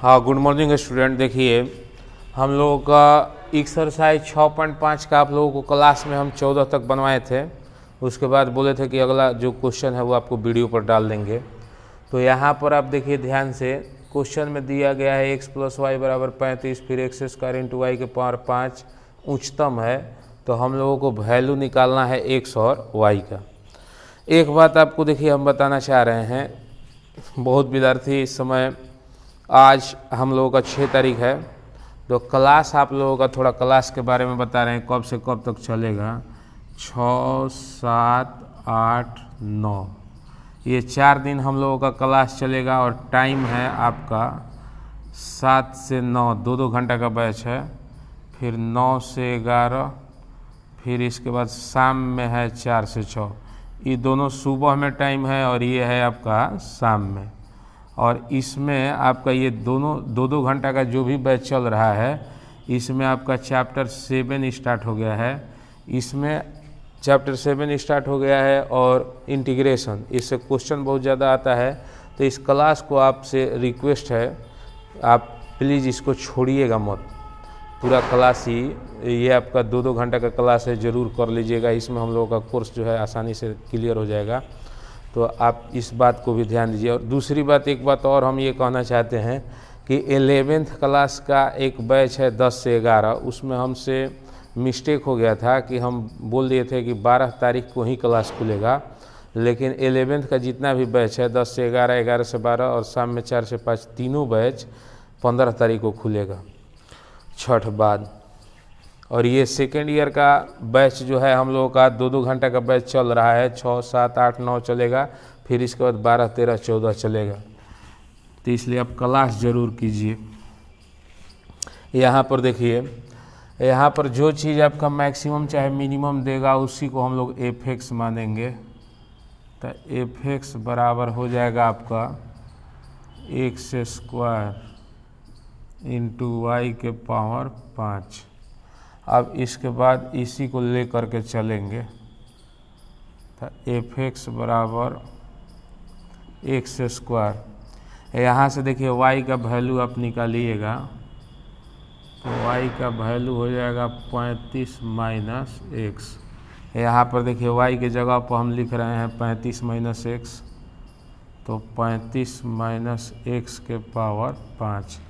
हाँ, good morning student. देखिए, हम लोगों का एक्सरसाइज 6.5 का आप लोगों को क्लास में हम 14 तक बनवाए थे। उसके बाद बोले थे कि अगला जो क्वेश्चन है वो आपको वीडियो पर डाल देंगे। तो यहाँ पर आप देखिए ध्यान से, क्वेश्चन में दिया गया है x + y = 35, फिर x² × y के पावर 5 उच्चतम है। तो हम लोगों को वैल्यू निकालना है x और y का। एक बात आपको देखिए हम बताना चाह रहे हैं, बहुत विद्यार्थी इस समय, आज हम लोगों का 6 तारीख है, तो क्लास आप लोगों का थोड़ा क्लास के बारे में बता रहे हैं, कब से कब तक चलेगा। 6, 7, 8, 9 ये 4 दिन हम लोगों का क्लास चलेगा और टाइम है आपका 7 से 9, 2-2 घंटा का बैच है। फिर 9 से 11, फिर इसके बाद शाम में है 4 से 6। ये दोनों सुबह में टाइम है और ये है आपका शाम में। और इसमें आपका ये दोनों 2-2 घंटा का जो भी बैच चल रहा है, इसमें आपका चैप्टर 7 स्टार्ट हो गया है। इसमें चैप्टर 7 स्टार्ट हो गया है और इंटीग्रेशन, इससे क्वेश्चन बहुत ज़्यादा आता है। तो इस क्लास को आपसे रिक्वेस्ट है, आप प्लीज़ इसको छोड़िएगा मत। पूरा क्लास ही ये आपका 2-2 घंटा का क्लास है, ज़रूर कर लीजिएगा। इसमें हम लोगों का कोर्स जो है आसानी से क्लियर हो जाएगा। तो आप इस बात को भी ध्यान दीजिए। और दूसरी बात, एक बात और हम ये कहना चाहते हैं कि 11th क्लास का एक बैच है 10 से 11, उसमें हमसे मिस्टेक हो गया था कि हम बोल दिए थे कि 12 तारीख को ही क्लास खुलेगा। लेकिन 11th का जितना भी बैच है 10 से 11, 11 से 12 और शाम में 4 से 5, तीनों बैच 15 तारीख को खुलेगा, छठ बाद। और ये सेकेंड ईयर का बैच जो है हम लोगों का 2-2 घंटा का बैच चल रहा है। 6, 7, 8, 9 चलेगा, फिर इसके बाद 12, 13, 14 चलेगा। तो इसलिए आप क्लास ज़रूर कीजिए। यहाँ पर देखिए, यहाँ पर जो चीज़ आपका मैक्सिमम चाहे मिनिमम देगा, उसी को हम लोग f(x) मानेंगे। तो f(x) बराबर हो जाएगा आपका x² × y के पावर 5। अब इसके बाद इसी को ले करके चलेंगे। तो f(x) बराबर x²। यहाँ से देखिए y का वैल्यू आप निकालिएगा, तो y का वैल्यू हो जाएगा 35 - x। यहाँ पर देखिए y के जगह पर हम लिख रहे हैं 35 - x, तो 35 - x के पावर 5।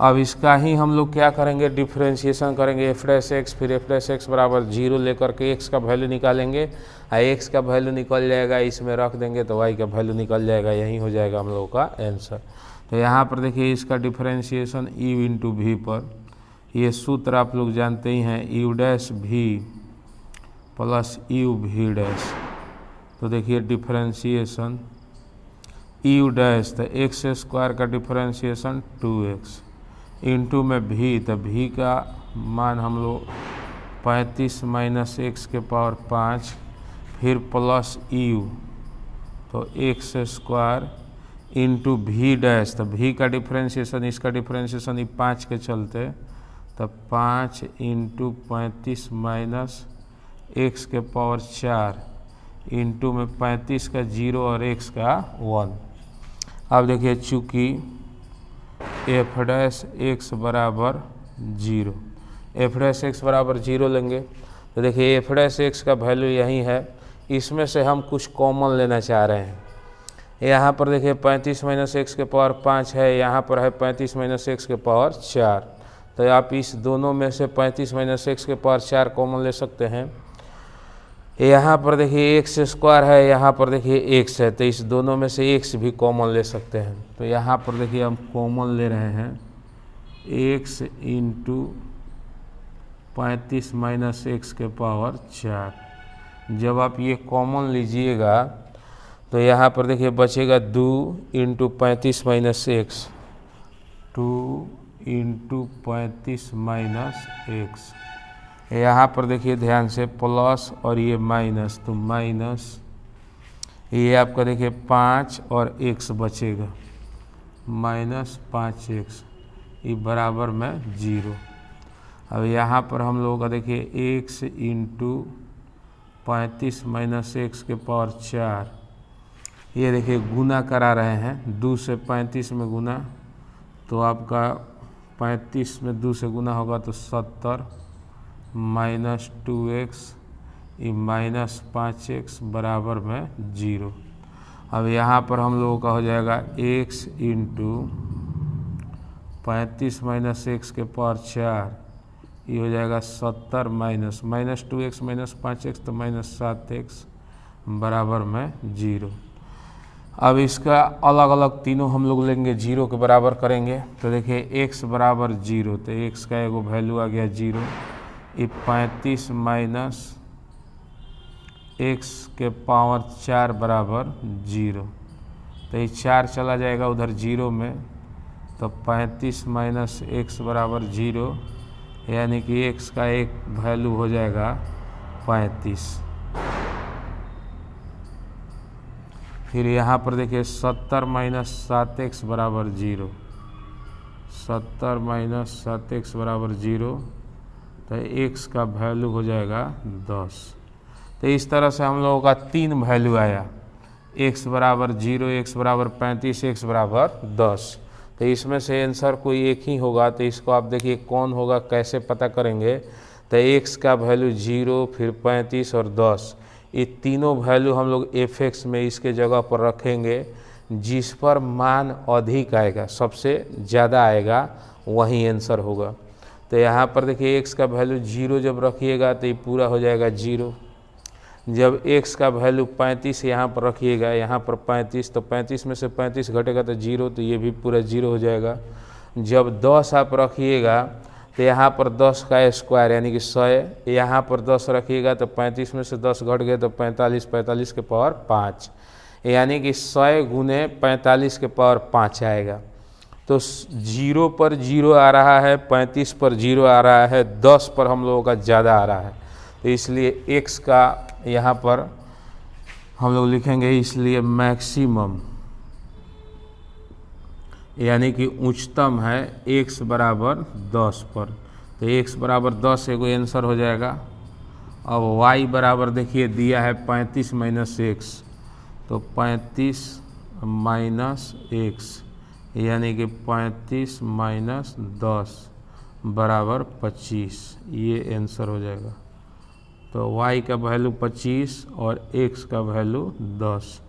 अब इसका ही हम लोग क्या करेंगे, डिफ्रेंशिएशन करेंगे f'(x), फिर f'(x) बराबर 0 लेकर के x का वैल्यू निकालेंगे। x का वैल्यू निकल जाएगा, इसमें रख देंगे तो y का वैल्यू निकल जाएगा। यही हो जाएगा हम लोगों का आंसर। तो यहाँ पर देखिए इसका डिफ्रेंशिएशन u × v पर, ये सूत्र आप लोग जानते ही हैं, u' v + uv'। तो देखिए डिफ्रेंशिएशन u', तो x² का डिफ्रेंशिएशन 2x इंटू में v, तो v का मान हम लोग 35 - x के पावर 5, फिर प्लस u, तो x² इंटू v', तो v का डिफ्रेंशिएशन, इसका डिफ्रेंशिएशन ये 5 के चलते, तो 5 × 35 - x के पावर 4 इंटू में 35 का 0 और x का 1। अब देखिए चूँकि f'(x) बराबर 0, f'(x) बराबर 0 लेंगे, तो देखिए f'(x) का वैल्यू यही है। इसमें से हम कुछ कॉमन लेना चाह रहे हैं। यहाँ पर देखिए 35 - x के पावर 5 है, यहाँ पर है 35 - x के पावर 4। तो आप इस दोनों में से 35 - x के पावर 4 कॉमन ले सकते हैं। यहाँ पर देखिए x² है, यहाँ पर देखिए x है, तो इस दोनों में से x भी कॉमन ले सकते हैं। तो यहाँ पर देखिए हम कॉमन ले रहे हैं x × 35 - x के पावर 4। जब आप ये कॉमन लीजिएगा तो यहाँ पर देखिए बचेगा 2 × 35 - x, 2 × 35 - x। यहाँ पर देखिए ध्यान से प्लस और ये माइनस, तो माइनस ये आपका देखिए 5 और x बचेगा, -5x, ये बराबर में 0। अब यहाँ पर हम लोगों का देखिए x × 35 - x के पावर 4, ये देखिए गुना करा रहे हैं, 2 से 35 में गुना, तो आपका 35 में 2 से गुना होगा तो 70 माइनस 2x माइनस 5x बराबर में 0। अब यहाँ पर हम लोगों का हो जाएगा x इंटू 35 माइनस एक्स के पावर 4, ये हो जाएगा 70 माइनस 2x माइनस 5x तो माइनस 7x बराबर में 0। अब इसका अलग अलग तीनों हम लोग लेंगे, 0 के बराबर करेंगे। तो देखिए x बराबर 0, तो x का एगो वैल्यू आ गया 0। ये 35 माइनस x के पावर 4 बराबर 0, तो ये 4 चला जाएगा उधर 0 में, तो 35 माइनस x बराबर 0, यानी कि x का एक वैल्यू हो जाएगा 35। फिर यहाँ पर देखिए 70 माइनस 7x बराबर 0, 70 माइनस 7x बराबर 0, तो x का वैल्यू हो जाएगा 10। तो इस तरह से हम लोगों का 3 वैल्यू आया, x बराबर 0, x बराबर 35, x बराबर 10। तो इसमें से आंसर कोई एक ही होगा। तो इसको आप देखिए कौन होगा, कैसे पता करेंगे। तो x का वैल्यू 0, फिर 35 और 10, ये तीनों वैल्यू हम लोग fx में इसके जगह पर रखेंगे। जिस पर मान अधिक आएगा, सबसे ज़्यादा आएगा, वही आंसर होगा। तो यहाँ पर देखिए x का वैल्यू 0 जब रखिएगा तो ये पूरा हो जाएगा 0। जब x का वैल्यू 35 यहाँ पर रखिएगा, यहाँ पर 35, तो 35 में से 35 घटेगा तो 0, तो ये भी पूरा 0 हो जाएगा। जब 10 आप रखिएगा तो यहाँ पर 10 का स्क्वायर यानी कि 100, यहाँ पर 10 रखिएगा तो 35 में से 10 घट गए तो 45, 45 के पावर 5, यानी कि 100 गुने 45 के पावर 5 आएगा। तो 0 पर 0 आ रहा है, 35 पर 0 आ रहा है, 10 पर हम लोगों का ज़्यादा आ रहा है। तो इसलिए x का यहाँ पर हम लोग लिखेंगे, इसलिए मैक्सिमम यानी कि उच्चतम है x बराबर 10 पर। तो x बराबर 10 एगो आंसर हो जाएगा। अब y बराबर देखिए दिया है 35 माइनस x, तो 35 माइनस x यानी कि 35 माइनस 10 बराबर 25, ये आंसर हो जाएगा। तो y का वैल्यू 25 और x का वैल्यू 10,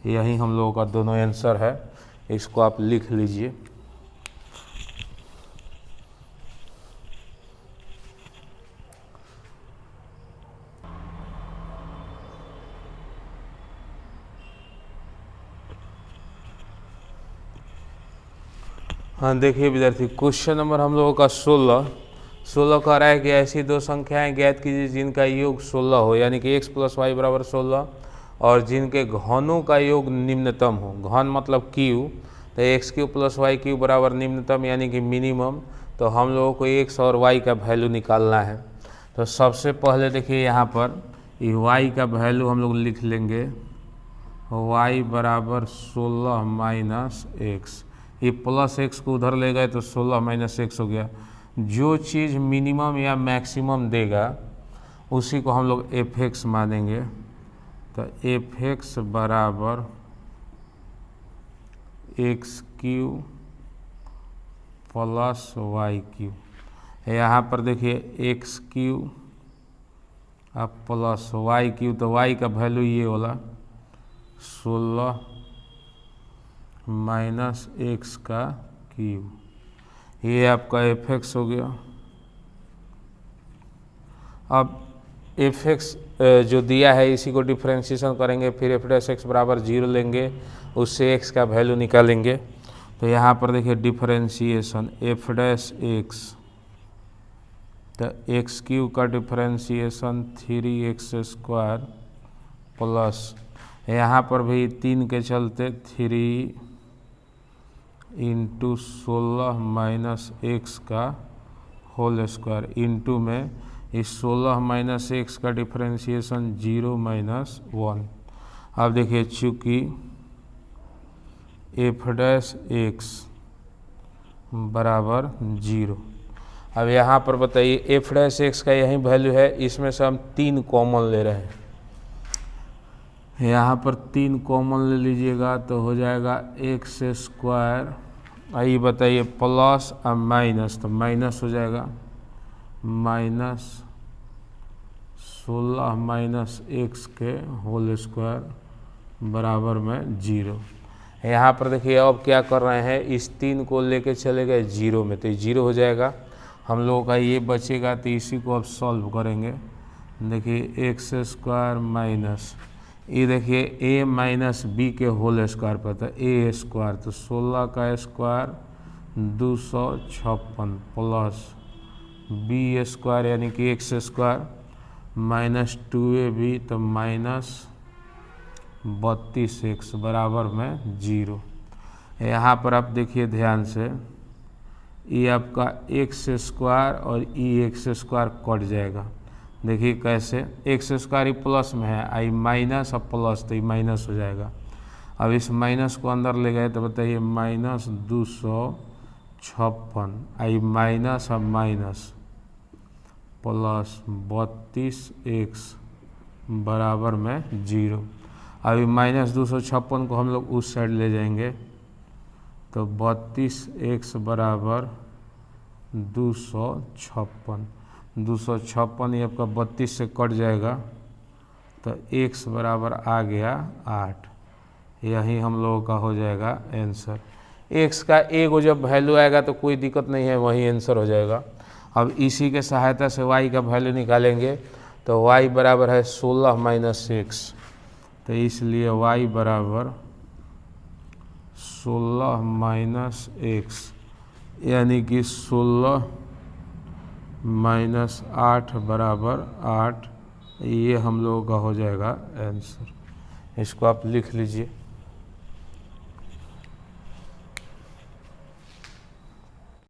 यही हम लोगों का दोनों आंसर है। इसको आप लिख लीजिए। हाँ देखिए विद्यार्थी, क्वेश्चन नंबर हम लोगों का 16 कह रहा है कि ऐसी दो संख्याएं ज्ञात कीजिए जिनका योग 16 हो, यानी कि x प्लस वाई बराबर 16, और जिनके घनों का योग निम्नतम हो। घन मतलब q, तो x³ प्लस वाई³ बराबर निम्नतम यानी कि मिनिमम। तो हम लोगों को x और y का वैल्यू निकालना है। तो सबसे पहले देखिए यहाँ पर y का वैल्यू हम लोग लिख लेंगे, y बराबर 16 माइनस x, ये प्लस x को उधर ले गए तो 16 माइनस x हो गया। जो चीज़ मिनिमम या मैक्सिमम देगा उसी को हम लोग fx मानेंगे। तो fx बराबर x³ प्लस y³। यहाँ पर देखिए x³ अब प्लस y³, तो y का वैल्यू ये वाला 16 माइनस x³, ये आपका fx हो गया। अब fx जो दिया है इसी को डिफ्रेंशिएशन करेंगे, फिर f' बराबर 0 लेंगे, उससे x का वैल्यू निकालेंगे। तो यहाँ पर देखिए डिफ्रेंशिएशन f', तो x³ का डिफ्रेंशिएशन 3x² प्लस, यहाँ पर भी 3 के चलते 3 इंटू 16 माइनस x का होल स्क्वायर, इंटू में इस 16 माइनस x का डिफ्रेंशिएशन 0 माइनस 1। अब देखिए चूँकि f' बराबर 0, अब यहाँ पर बताइए f' का यही वैल्यू है, इसमें से हम 3 कॉमन ले रहे हैं। यहाँ पर 3 कॉमन ले लीजिएगा तो हो जाएगा x² आइए बताइए प्लस और माइनस, तो माइनस हो जाएगा -16 माइनस एक्स के होल स्क्वायर बराबर में 0। यहाँ पर देखिए अब क्या कर रहे हैं, इस 3 को लेके चले गए 0 में, तो ये 0 हो जाएगा। हम लोगों का ये बचेगा, तो इसी को अब सॉल्व करेंगे। देखिए एक्स स्क्वायर माइनस ये देखिए a माइनस बी के होल स्क्वायर पर था a स्क्वायर, तो 16 का स्क्वायर 256 प्लस बी स्क्वायर यानी कि एक्स स्क्वायर माइनस 2ab तो माइनस 32x बराबर में 0। यहाँ पर आप देखिए ध्यान से, ये आपका एक्स स्क्वायर और एक्स स्क्वायर कट जाएगा। देखिए कैसे, एक्स स्क्वायर ही प्लस में है, आई माइनस और प्लस, तो ये माइनस हो जाएगा। अब इस माइनस को अंदर ले गए तो बताइए -256 आई माइनस और माइनस प्लस 32x बराबर में 0। अभी -256 को हम लोग उस साइड ले जाएंगे, तो 32x बराबर 256 ये आपका 32 से कट जाएगा, तो x बराबर आ गया 8। यही हम लोगों का हो जाएगा आंसर। x का एगो जब वैल्यू आएगा तो कोई दिक्कत नहीं है, वही आंसर हो जाएगा। अब इसी के सहायता से y का वैल्यू निकालेंगे, तो y बराबर है 16 माइनस एक्स, तो इसलिए y बराबर 16 माइनस एक्स यानी कि 16 माइनस 8 बराबर 8। ये हम लोगों का हो जाएगा आंसर। इसको आप लिख लीजिए।